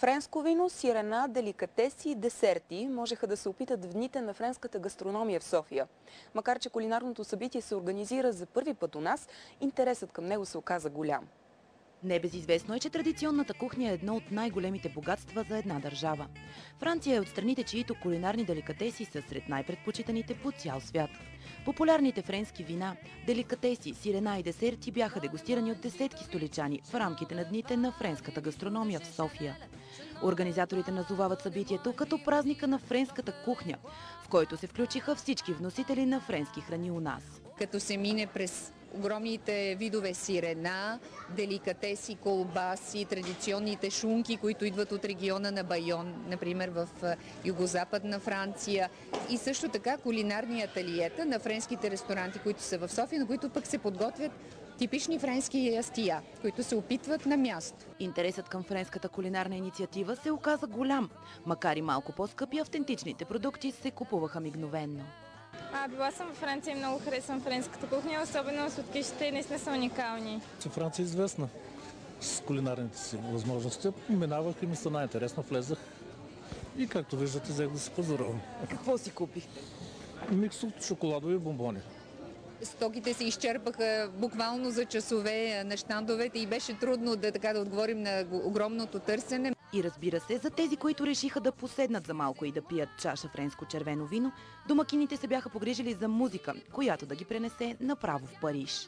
Френско вино, сирена, деликатеси и десерти можеха да се опитат в дните на френската гастрономия в София. Макар че кулинарното събитие се организира за първи път у нас, интересът към него се оказа голям. Небезизвестно е, че традиционната кухня е едно от най-големите богатства за една държава. Франция е от страните, чието кулинарни деликатеси са сред най-предпочитаните по цял свят. Популярните френски вина, деликатеси, сирена и десерти бяха дегустирани от десетки столичани в рамките на дните на френската гастрономия в София. Организаторите назовават събитието като празника на френската кухня, в който се включиха всички вносители на френски храни у нас. Като се мине през огромните видове сирена, деликатеси, колбаси, традиционните шунки, които идват от региона на Байон, например в югозападна Франция, и също така кулинарни ателиета на френските ресторанти, които са в София, на които пък се подготвят типични френски ястия, които се опитват на място. Интересът към френската кулинарна инициатива се оказа голям. Макар и малко по-скъпи, автентичните продукти се купуваха мигновенно. Била съм във Франция и много харесвам френската кухня, особено сладкишите наистина са уникални. Франция е известна с кулинарните си възможности. Минавах и ми стана интересно, влезах и както виждате, взех да се позоровам. Какво си купихте? Микс от шоколадови бомбони. Стоките се изчерпаха буквално за часове на щандовете и беше трудно да отговорим на огромното търсене. И разбира се, за тези, които решиха да поседнат за малко и да пият чаша френско червено вино, домакините се бяха погрижили за музика, която да ги пренесе направо в Париж.